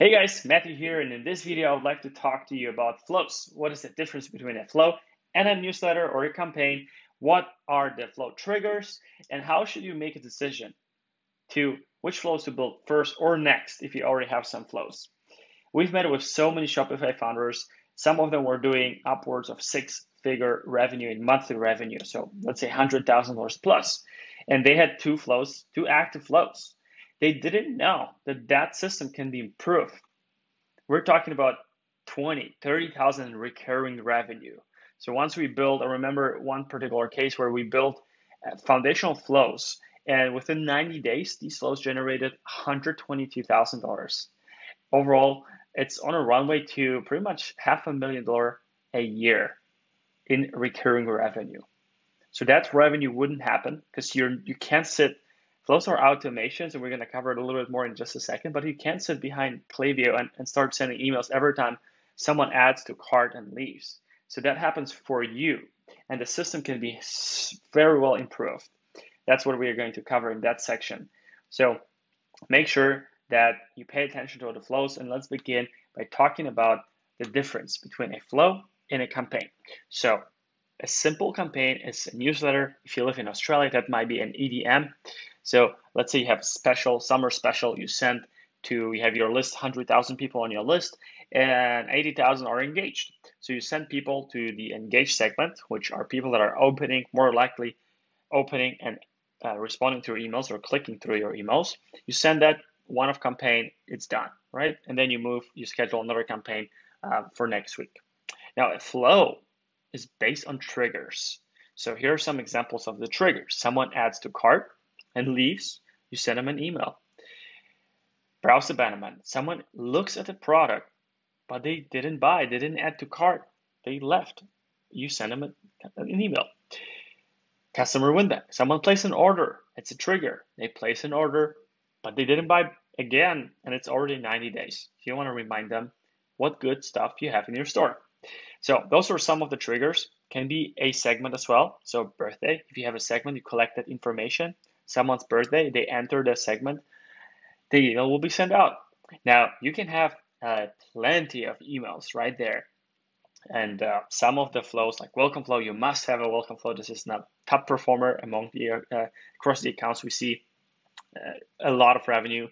Hey guys, Matthew here, and in this video, I would like to talk to you about flows. What is the difference between a flow and a newsletter or a campaign? What are the flow triggers, and how should you make a decision to which flows to build first or next if you already have some flows? We've met with so many Shopify founders. Some of them were doing upwards of six-figure revenue in monthly revenue, so let's say $100,000 plus, and they had two flows, two active flows. They didn't know that that system can be improved. We're talking about 20, 30,000 in recurring revenue. So once we build, I remember one particular case where we built foundational flows, and within 90 days, these flows generated $122,000. Overall, it's on a runway to pretty much $500,000 a year in recurring revenue. So that revenue wouldn't happen because you can't sit. Flows are automations, and we're going to cover it a little bit more in just a second, but you can't sit behind Klaviyo and start sending emails every time someone adds to cart and leaves. So that happens for you, and the system can be very well improved. That's what we are going to cover in that section. So make sure that you pay attention to the flows, and let's begin by talking about the difference between a flow and a campaign. So a simple campaign is a newsletter. If you live in Australia, that might be an EDM. So let's say you have a special, summer special you send to, you have your list, 100,000 people on your list, and 80,000 are engaged. So you send people to the engaged segment, which are people that are opening, more likely opening and responding to your emails or clicking through your emails. You send that one-off campaign, it's done, right? And then you schedule another campaign for next week. Now, a flow is based on triggers. So here are some examples of the triggers. Someone adds to cart and leaves, you send them an email. Browse abandonment. Someone looks at the product, but they didn't buy, they didn't add to cart, they left. You send them an email. Customer win back. Someone placed an order. It's a trigger. They place an order, but they didn't buy again, and it's already 90 days. You want to remind them what good stuff you have in your store. So those are some of the triggers. Can be a segment as well. So birthday, if you have a segment, you collect that information. Someone's birthday, they enter the segment, the email will be sent out. Now you can have plenty of emails right there. And some of the flows, like welcome flow, you must have a welcome flow. This is not top performer among the across the accounts. We see a lot of revenue,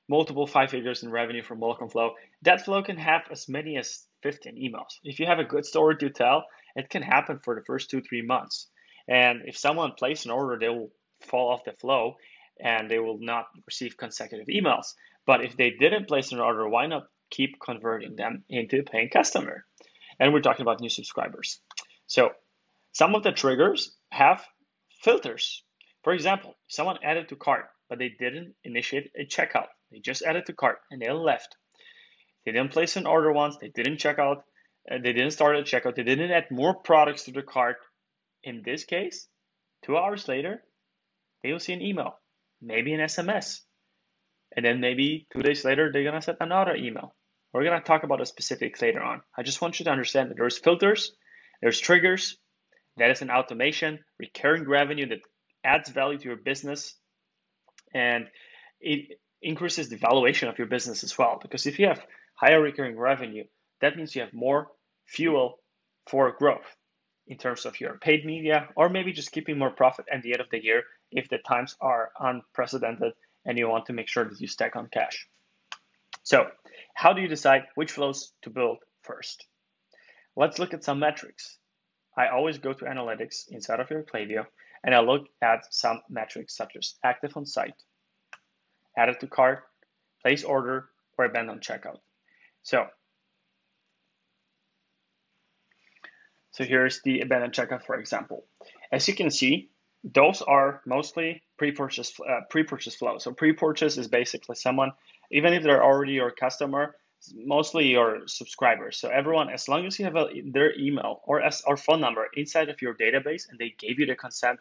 multiple 5 figures in revenue from welcome flow. That flow can have as many as 15 emails. If you have a good story to tell, it can happen for the first 2-3 months. And if someone places an order, they will fall off the flow and they will not receive consecutive emails. But if they didn't place an order, why not keep converting them into a paying customer? And we're talking about new subscribers. So some of the triggers have filters. For example, someone added to cart, but they didn't initiate a checkout. They just added to cart and they left. They didn't place an order once, they didn't check out, they didn't start a checkout, they didn't add more products to the cart. In this case, 2 hours later, they will see an email, maybe an SMS. And then maybe 2 days later, they're gonna send another email. We're going to talk about the specifics later on. I just want you to understand that there's filters, there's triggers, that is an automation, recurring revenue that adds value to your business, and it increases the valuation of your business as well. Because if you have higher recurring revenue, that means you have more fuel for growth in terms of your paid media, or maybe just keeping more profit at the end of the year if the times are unprecedented and you want to make sure that you stack on cash. So how do you decide which flows to build first? Let's look at some metrics. I always go to analytics inside of your Klaviyo, and I look at some metrics such as active on site, added to cart, place order, or abandoned checkout. So here's the abandoned checkout, for example. As you can see, those are mostly pre-purchase flow. So pre-purchase is basically someone, even if they're already your customer, mostly your subscribers. So everyone, as long as you have their email or phone number inside of your database and they gave you the consent,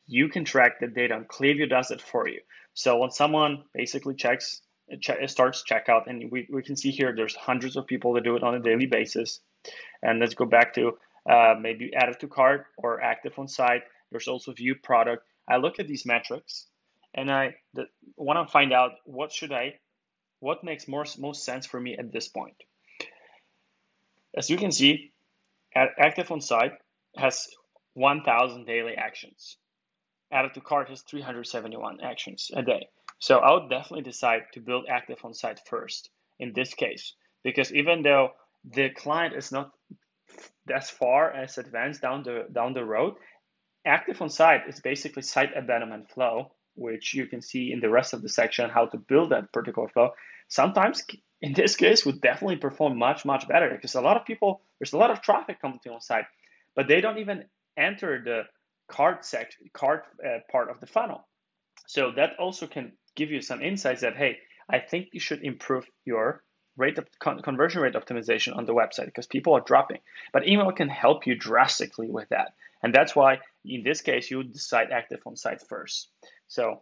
you can track the data, and Klaviyo does it for you. So when someone basically starts checkout, and we can see here there's hundreds of people that do it on a daily basis. And let's go back to maybe added to cart or active on site. There's also view product. I look at these metrics and I want to find out what should I what makes most sense for me at this point. As you can see, active on site has 1,000 daily actions. Added to cart has 371 actions a day. So I would definitely decide to build active on site first in this case, because even though the client is not as far as advanced down the road, active on site is basically site abandonment flow, which you can see in the rest of the section how to build that particular flow. Sometimes in this case would definitely perform much better, because a lot of people, there's a lot of traffic coming to on site, but they don't even enter the cart part of the funnel. So that also can give you some insights that, hey, I think you should improve your rate of conversion rate optimization on the website because people are dropping. But email can help you drastically with that. And that's why in this case, you would decide active on site first. So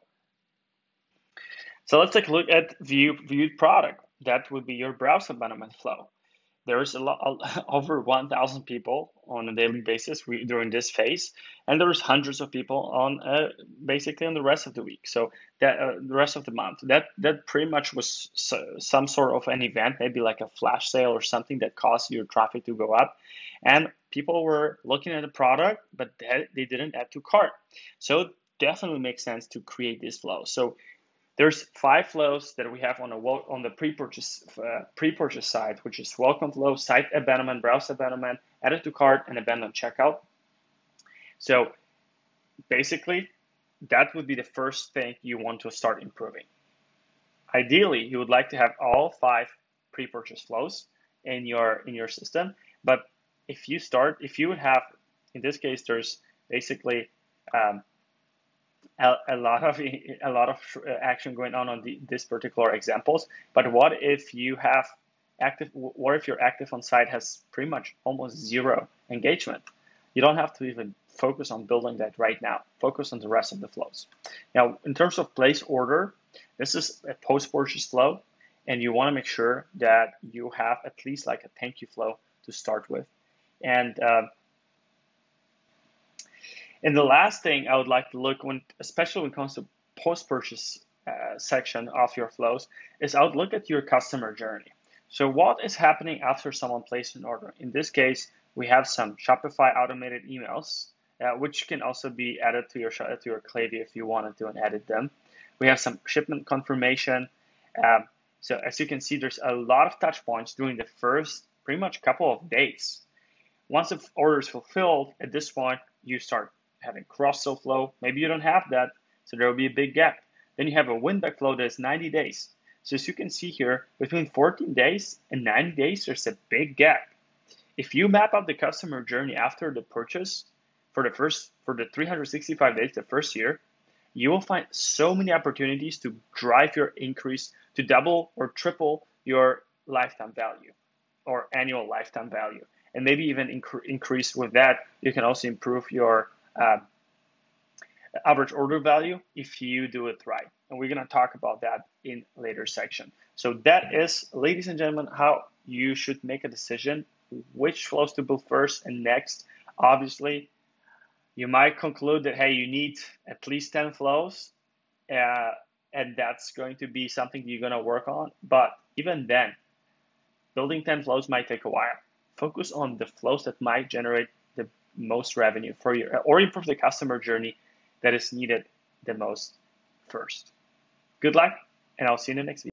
let's take a look at viewed product. That would be your browse abandonment flow. There's over 1,000 people on a daily basis during this phase, and there's hundreds of people on basically on the rest of the week. So that the rest of the month, that pretty much was some sort of an event, maybe like a flash sale or something that caused your traffic to go up, and people were looking at the product, but they didn't add to cart. So it definitely makes sense to create this flow. So there's 5 flows that we have on the pre-purchase side, which is welcome flow, site abandonment, browse abandonment, added to cart, and abandon checkout. So basically, that would be the first thing you want to start improving. Ideally, you would like to have all 5 pre-purchase flows in your system, but if you would have, in this case, there's basically a lot of action going on this particular examples. But what if your active on site has pretty much almost 0 engagement? You don't have to even focus on building that right now. Focus on the rest of the flows. Now, in terms of place order, this is a post-purchase flow, and you want to make sure that you have at least like a thank you flow to start with. And the last thing I would like to look especially when it comes to post-purchase section of your flows, is I would look at your customer journey. So what is happening after someone places an order? In this case, we have some Shopify automated emails, which can also be added to your Klaviyo if you wanted to and edit them. We have some shipment confirmation. So as you can see, there's a lot of touch points during the first pretty much couple of days. Once the order is fulfilled, at this point, you start having cross-sell flow. Maybe you don't have that, so there will be a big gap. Then you have a win-back flow that is 90 days. So as you can see here, between 14 days and 90 days, there's a big gap. If you map out the customer journey after the purchase for the 365 days, the first year, you will find so many opportunities to drive your increase to double or triple your lifetime value or annual lifetime value. And maybe even increase with that. You can also improve your average order value if you do it right. And we're going to talk about that in later section. So that is, ladies and gentlemen, how you should make a decision which flows to build first and next. Obviously, you might conclude that, hey, you need at least 10 flows, and that's going to be something you're going to work on. But even then, building 10 flows might take a while. Focus on the flows that might generate the most revenue for you, or improve the customer journey that is needed the most first. Good luck, and I'll see you in the next video.